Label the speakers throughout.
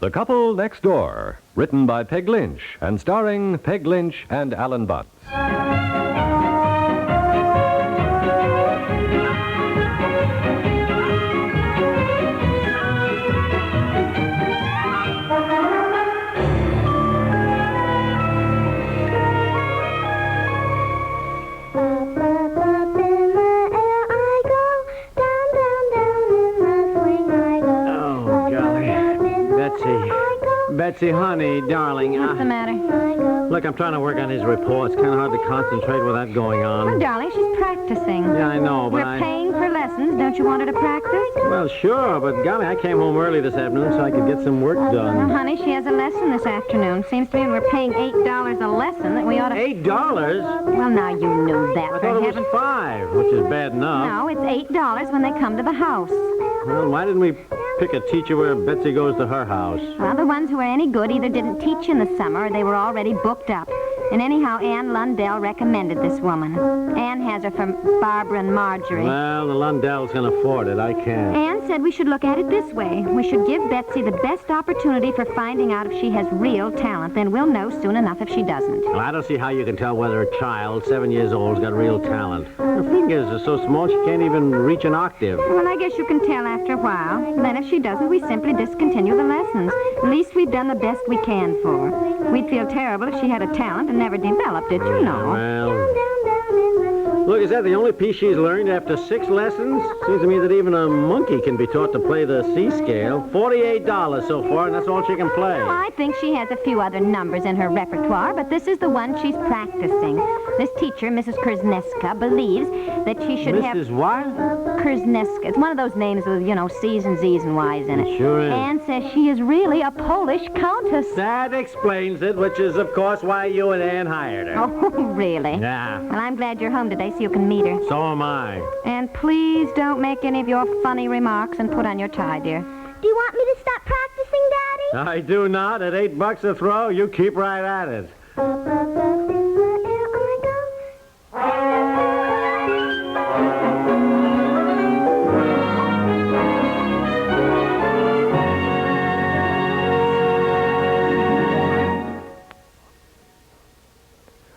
Speaker 1: The Couple Next Door, written by Peg Lynch and starring Peg Lynch and Alan Bunce.
Speaker 2: Betsy, honey, darling.
Speaker 3: What's the matter?
Speaker 2: Look, I'm trying to work on his reports. Kind of hard to concentrate with that going on.
Speaker 3: Oh, darling, she's practicing.
Speaker 2: Yeah, I know, but
Speaker 3: We're paying for lessons. Don't you want her to practice?
Speaker 2: Well, sure, but golly, I came home early this afternoon so I could get some work
Speaker 3: Well,
Speaker 2: done.
Speaker 3: honey, she has a lesson this afternoon. Seems to me we're paying $8 a lesson that we ought to...
Speaker 2: $8?
Speaker 3: Well, now you knew that.
Speaker 2: I thought it was $5, which is bad enough.
Speaker 3: No, it's $8 when they come to the house.
Speaker 2: Well, why didn't we pick a teacher where Betsy goes to her house?
Speaker 3: Well, the ones who were any good either didn't teach in the summer or they were already booked up. And anyhow, Ann Lundell recommended this woman. Ann has her from Barbara and Marjorie.
Speaker 2: Well, the Lundells can afford it. I can't.
Speaker 3: Ann said we should look at it this way. We should give Betsy the best opportunity for finding out if she has real talent. Then we'll know soon enough if she doesn't.
Speaker 2: Well, I don't see how you can tell whether a child, 7 years old, has got real talent. Her fingers are so small she can't even reach an octave.
Speaker 3: Well, I guess you can tell after a while. Then if she doesn't, we simply discontinue the lessons. At least we've done the best we can for her. We'd feel terrible if she had a talent and never developed it, you know.
Speaker 2: Well, look, is that the only piece she's learned after 6 lessons? Seems to me that even a monkey can be taught to play the C scale. $48 so far, and that's all she can play.
Speaker 3: Well, I think she has a few other numbers in her repertoire, but this is the one she's practicing. This teacher, Mrs. Kurzneska, believes that she should have...
Speaker 2: Mrs. what?
Speaker 3: Kurzneska. It's one of those names with, you know, C's and Z's and Y's in it.
Speaker 2: Sure is.
Speaker 3: Anne says she is really a Polish countess.
Speaker 2: That explains it, which is, of course, why you and Ann hired her.
Speaker 3: Oh, really?
Speaker 2: Yeah.
Speaker 3: Well, I'm glad you're home today so you can meet her.
Speaker 2: So am I.
Speaker 3: And please don't make any of your funny remarks and put on your tie, dear.
Speaker 4: Do you want me to stop practicing, Daddy?
Speaker 2: I do not. At $8 a throw, you keep right at it.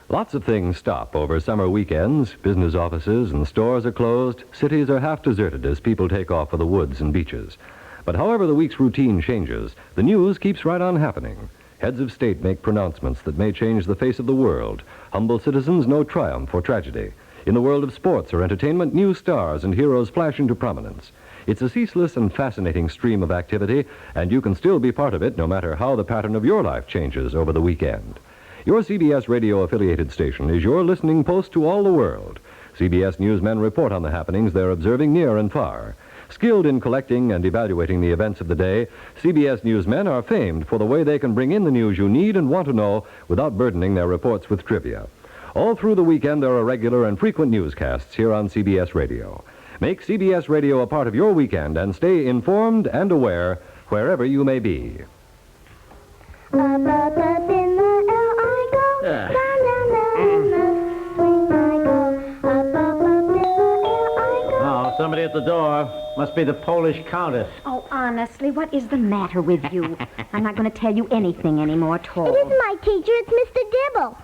Speaker 1: Lots of things stop over summer weekends. Business offices and stores are closed. Cities are half deserted as people take off for the woods and beaches. But however the week's routine changes, the news keeps right on happening. Heads of state make pronouncements that may change the face of the world. Humble citizens know triumph or tragedy. In the world of sports or entertainment, new stars and heroes flash into prominence. It's a ceaseless and fascinating stream of activity, and you can still be part of it no matter how the pattern of your life changes over the weekend. Your CBS radio-affiliated station is your listening post to all the world. CBS newsmen report on the happenings they're observing near and far. Skilled in collecting and evaluating the events of the day, CBS newsmen are famed for the way they can bring in the news you need and want to know without burdening their reports with trivia. All through the weekend, there are regular and frequent newscasts here on CBS Radio. Make CBS Radio a part of your weekend and stay informed and aware wherever you may be.
Speaker 2: Oh, somebody at the door. Must be the Polish countess.
Speaker 3: Oh, honestly, what is the matter with you? I'm not going to tell you anything anymore at all.
Speaker 4: It isn't my teacher, it's Mr. Dibble.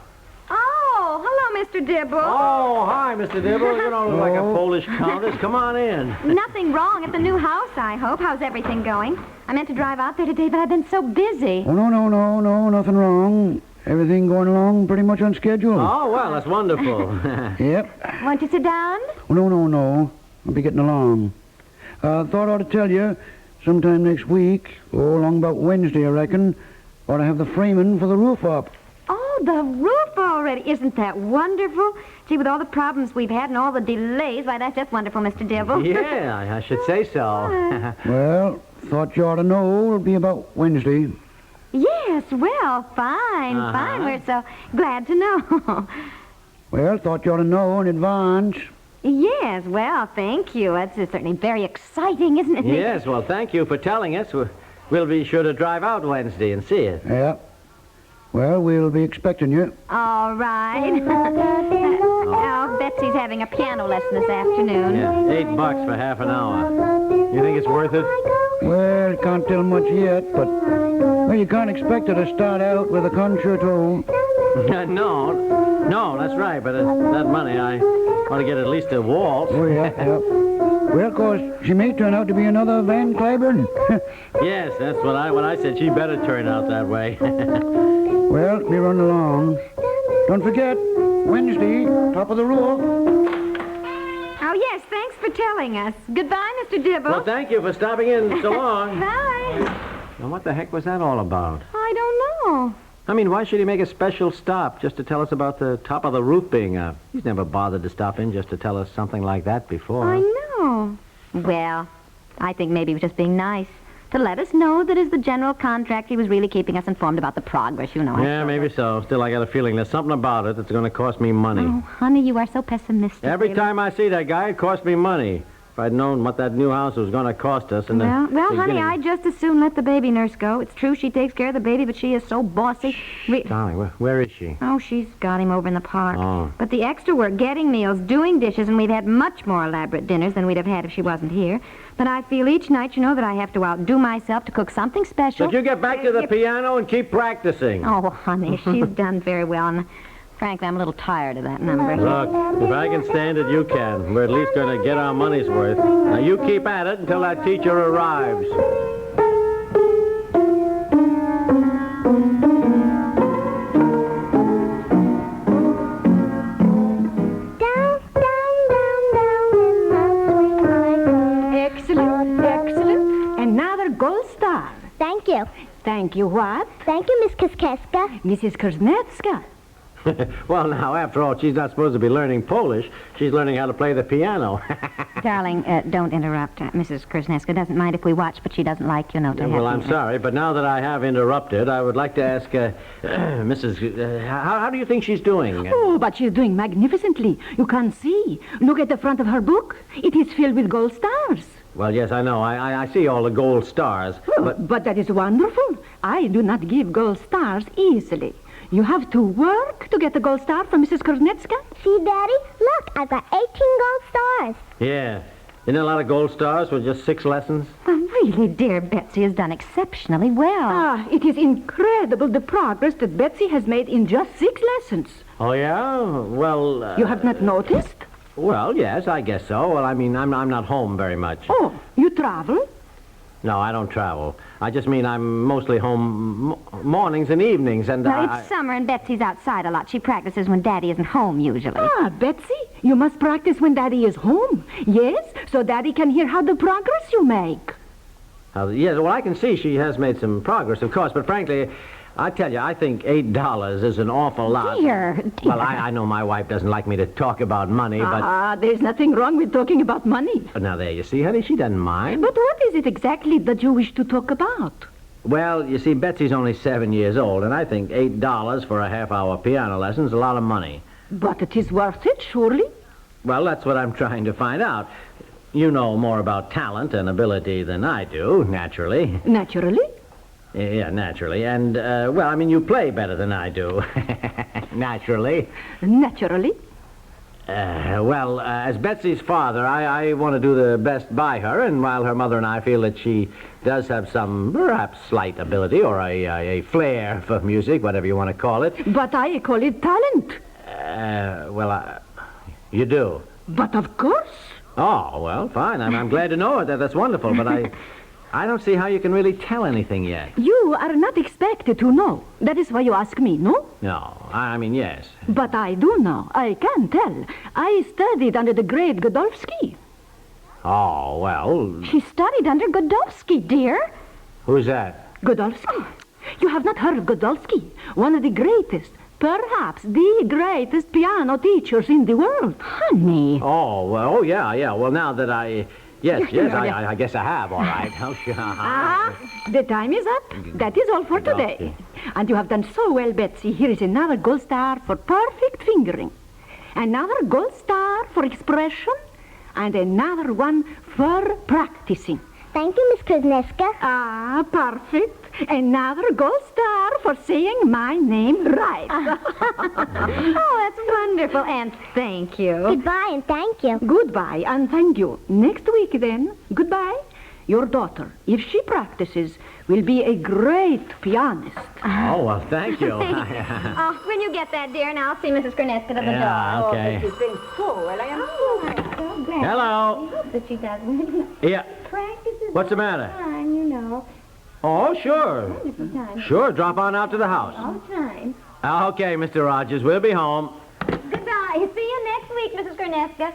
Speaker 3: Oh, hello, Mr. Dibble.
Speaker 2: Oh, hi, Mr. Dibble. You don't look like a Polish countess. Come on in.
Speaker 3: Nothing wrong at the new house, I hope. How's everything going? I meant to drive out there today, but I've been so busy.
Speaker 5: Oh, no, nothing wrong. Everything going along pretty much on schedule.
Speaker 2: Oh, well, that's wonderful.
Speaker 5: Yep.
Speaker 3: Won't you sit down?
Speaker 5: Oh, no. I'll be getting along. Thought I ought to tell you, sometime next week, along about Wednesday, I reckon, ought to have the framing for the roof up.
Speaker 3: Oh, the roof already. Isn't that wonderful? Gee, with all the problems we've had and all the delays, why, that's just wonderful, Mr. Dibble.
Speaker 2: Yeah, I should say so.
Speaker 5: Well, thought you ought to know it'll be about Wednesday.
Speaker 3: Yes, well, fine. We're so glad to know.
Speaker 5: Well, thought you ought to know in advance.
Speaker 3: Yes, well, thank you. It's certainly very exciting, isn't it?
Speaker 2: Yes, well, thank you for telling us. We'll be sure to drive out Wednesday and see it.
Speaker 5: Yeah. Well, we'll be expecting you.
Speaker 3: All right. Oh, Betsy's having a piano lesson this afternoon.
Speaker 2: Yeah, $8 for half an hour. You think it's worth it?
Speaker 5: Well, can't tell much yet, but well, you can't expect her to start out with a concerto.
Speaker 2: No, that's right. But that money, I want to get at least a waltz.
Speaker 5: Oh, yeah. Well, of course, she may turn out to be another Van Cliburn.
Speaker 2: Yes, that's what I said. She better turn out that way.
Speaker 5: Well, we run along. Don't forget, Wednesday, top of the roof.
Speaker 3: Oh, yes, thanks for telling us. Goodbye, Mr. Dibble.
Speaker 2: Well, thank you for stopping in so long.
Speaker 3: Bye.
Speaker 2: Now, what the heck was that all about?
Speaker 3: I don't know.
Speaker 2: I mean, why should he make a special stop just to tell us about the top of the roof being up? He's never bothered to stop in just to tell us something like that before.
Speaker 3: I know. Well, I think maybe he was just being nice. To let us know that as the general contractor, he was really keeping us informed about the progress, you know.
Speaker 2: Yeah, maybe so. Still, I got a feeling there's something about it that's going to cost me money.
Speaker 3: Oh, honey, you are so pessimistic.
Speaker 2: Every
Speaker 3: really.
Speaker 2: time I see that guy, it costs me money. If I'd known what that new house was going to cost us in the
Speaker 3: Well, honey,
Speaker 2: beginning.
Speaker 3: I'd just as soon let the baby nurse go. It's true she takes care of the baby, but she is so bossy.
Speaker 2: Darling, where is she?
Speaker 3: Oh, she's got him over in the park.
Speaker 2: Oh.
Speaker 3: But the extra work, getting meals, doing dishes, and we've had much more elaborate dinners than we'd have had if she wasn't here. But I feel each night, you know, that I have to outdo myself to cook something special.
Speaker 2: But you get back to the piano and keep practicing.
Speaker 3: Oh, honey, she's done very well. And frankly, I'm a little tired of that number.
Speaker 2: Look, if I can stand it, you can. We're at least going to get our money's worth. Now, you keep at it until that teacher arrives.
Speaker 6: Excellent. Another gold star.
Speaker 4: Thank you.
Speaker 6: Thank you, what?
Speaker 4: Thank you, Miss Kiskeska.
Speaker 6: Mrs. Kuznetska.
Speaker 2: Well, now, after all, she's not supposed to be learning Polish. She's learning how to play the piano.
Speaker 3: Darling, don't interrupt. Mrs. Kurzneska doesn't mind if we watch, but she doesn't like, you know, to have...
Speaker 2: Well, I'm sorry, but now that I have interrupted, I would like to ask Mrs. How do you think she's doing?
Speaker 6: Oh, but she's doing magnificently. You can see. Look at the front of her book. It is filled with gold stars.
Speaker 2: Well, yes, I know. I see all the gold stars.
Speaker 6: But that is wonderful. I do not give gold stars easily. You have to work to get the gold star from Mrs. Kuznetska.
Speaker 4: See, Daddy? Look, I've got 18 gold stars.
Speaker 2: Yeah. Isn't there a lot of gold stars with just 6 lessons?
Speaker 3: Well, really, dear Betsy has done exceptionally well.
Speaker 6: It is incredible the progress that Betsy has made in just 6 lessons.
Speaker 2: Oh, yeah? Well...
Speaker 6: You have not noticed?
Speaker 2: Well, yes, I guess so. Well, I mean, I'm not home very much.
Speaker 6: Oh, you travel?
Speaker 2: No, I don't travel. I just mean I'm mostly home mornings and evenings, and
Speaker 3: Well, it's summer and Betsy's outside a lot. She practices when Daddy isn't home, usually.
Speaker 6: Betsy, you must practice when Daddy is home. Yes, so Daddy can hear how the progress you make.
Speaker 2: Yes, well, I can see she has made some progress, of course, but frankly, I tell you, I think $8 is an awful lot.
Speaker 3: Dear.
Speaker 2: Well, I know my wife doesn't like me to talk about money, but...
Speaker 6: There's nothing wrong with talking about money.
Speaker 2: Now, there, you see, honey, she doesn't mind.
Speaker 6: But what is it exactly that you wish to talk about?
Speaker 2: Well, you see, Betsy's only 7 years old, and I think $8 for a half-hour piano lesson is a lot of money.
Speaker 6: But it is worth it, surely?
Speaker 2: Well, that's what I'm trying to find out. You know more about talent and ability than I do, naturally.
Speaker 6: Naturally?
Speaker 2: Yeah, naturally. And, well, I mean, you play better than I do. Naturally.
Speaker 6: Naturally?
Speaker 2: Well, as Betsy's father, I want to do the best by her, and while her mother and I feel that she does have some, perhaps, slight ability or a flair for music, whatever you want to call it.
Speaker 6: But I call it talent.
Speaker 2: You do?
Speaker 6: But of course.
Speaker 2: Oh, well, fine. I'm glad to know it. That's wonderful, but I don't see how you can really tell anything yet.
Speaker 6: You are not expected to know. That is why you ask me, no?
Speaker 2: No, I mean, yes.
Speaker 6: But I do know. I can tell. I studied under the great Godolphin.
Speaker 2: Oh, well...
Speaker 3: She studied under Godolphin, dear.
Speaker 2: Who's that?
Speaker 6: Godolphin. You have not heard of Godolphin, one of the greatest, perhaps the greatest piano teachers in the world.
Speaker 3: Honey.
Speaker 2: Oh, well, oh, yeah. Well, now that I... Yes, I guess I have, all right. Oh, sure.
Speaker 6: The time is up. That is all for today. And you have done so well, Betsy. Here is another gold star for perfect fingering, another gold star for expression, and another one for practicing.
Speaker 4: Thank you, Miss Kuznetska.
Speaker 6: Perfect. Another gold star for saying my name right.
Speaker 3: Oh, that's wonderful. And thank you.
Speaker 4: Goodbye and thank you.
Speaker 6: Goodbye and thank you. Next week, then. Goodbye. your daughter, if she practices, will be a great pianist.
Speaker 2: Oh, well, thank you.
Speaker 4: Oh, when you get that, dear, and I'll see Mrs. Corneska to the
Speaker 2: Yeah,
Speaker 4: door.
Speaker 2: okay.
Speaker 6: She's been so well. I am
Speaker 4: So glad.
Speaker 2: Hello.
Speaker 4: I hope that she doesn't.
Speaker 2: Yeah.
Speaker 4: Practice is
Speaker 2: What's the
Speaker 4: all
Speaker 2: matter?
Speaker 4: time, you know.
Speaker 2: Oh, sure.
Speaker 4: Wonderful time.
Speaker 2: Sure, drop on out to the house.
Speaker 4: All the time.
Speaker 2: Okay, Mr. Rogers, we'll be home.
Speaker 4: Goodbye. See you next week, Mrs. Corneska.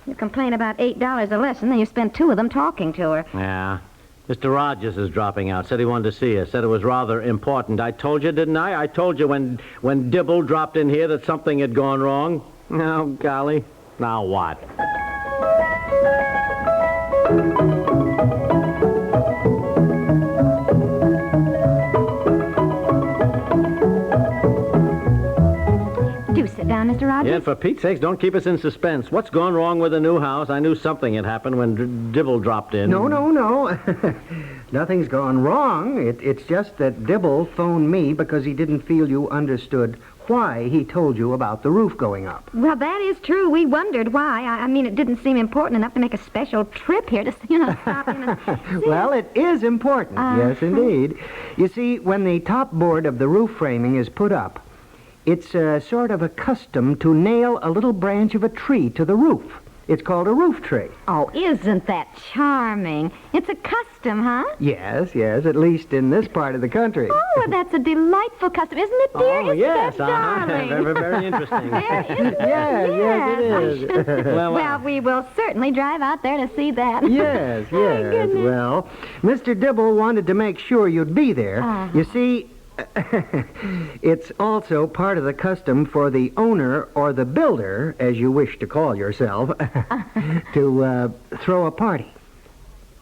Speaker 3: You complain about $8 a lesson, then you spend 2 of them talking to her.
Speaker 2: Yeah. Mr. Rogers is dropping out. Said he wanted to see us. Said it was rather important. I told you, didn't I? I told you when Dibble dropped in here that something had gone wrong. Oh, golly. Now what?
Speaker 3: Do sit down, Mr. Rogers.
Speaker 2: Yeah, for Pete's sakes, don't keep us in suspense. What's gone wrong with the new house? I knew something had happened when Dibble dropped in.
Speaker 7: No. Nothing's gone wrong. It's just that Dibble phoned me because he didn't feel you understood why he told you about the roof going up.
Speaker 3: Well, that is true. We wondered why. I mean, it didn't seem important enough to make a special trip here to, stop in and see.
Speaker 7: Well, it is important. Yes, indeed. You see, when the top board of the roof framing is put up, it's sort of a custom to nail a little branch of a tree to the roof. It's called a roof tree.
Speaker 3: Oh, isn't that charming? It's a custom, huh?
Speaker 7: Yes, at least in this part of the country.
Speaker 3: Oh, well, that's a delightful custom, isn't it, dear?
Speaker 2: Oh,
Speaker 3: Isn't
Speaker 2: yes.
Speaker 3: that darling?
Speaker 2: Very, very interesting.
Speaker 7: Yes, it is.
Speaker 3: Well, we will certainly drive out there to see that.
Speaker 7: Yes. Well, Mr. Dibble wanted to make sure you'd be there. You see, it's also part of the custom for the owner or the builder, as you wish to call yourself, to throw a party.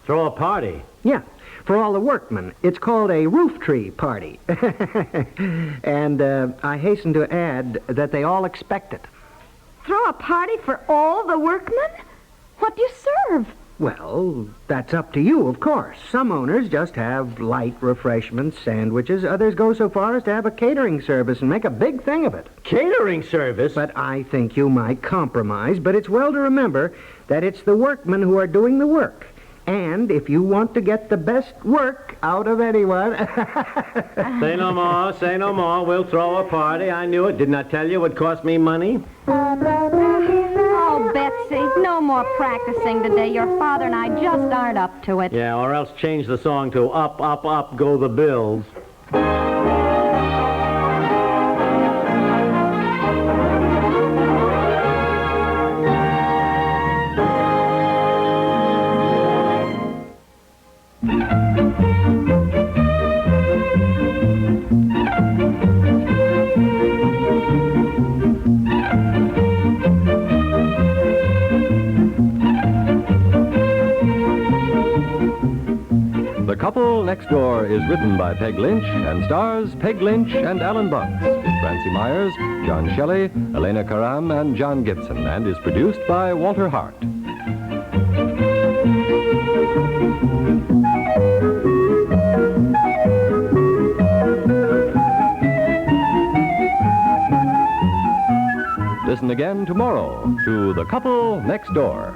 Speaker 2: Throw a party?
Speaker 7: Yeah, for all the workmen. It's called a roof tree party. And I hasten to add that they all expect it.
Speaker 3: Throw a party for all the workmen? What do you serve?
Speaker 7: Well, that's up to you, of course. Some owners just have light refreshments, sandwiches. Others go so far as to have a catering service and make a big thing of it.
Speaker 2: Catering service?
Speaker 7: But I think you might compromise. But it's well to remember that it's the workmen who are doing the work. And if you want to get the best work out of anyone...
Speaker 2: Say no more. We'll throw a party. I knew it. Didn't I tell you it would cost me money?
Speaker 3: Oh, Betsy, no more practicing today. Your father and I just aren't up to it.
Speaker 2: Yeah, or else change the song to Up, Up, Up, Go the Bills.
Speaker 1: The Couple Next Door is written by Peg Lynch and stars Peg Lynch and Alan Bunce, with Francie Myers, John Shelley, Elena Karam, and John Gibson, and is produced by Walter Hart. Listen again tomorrow to The Couple Next Door.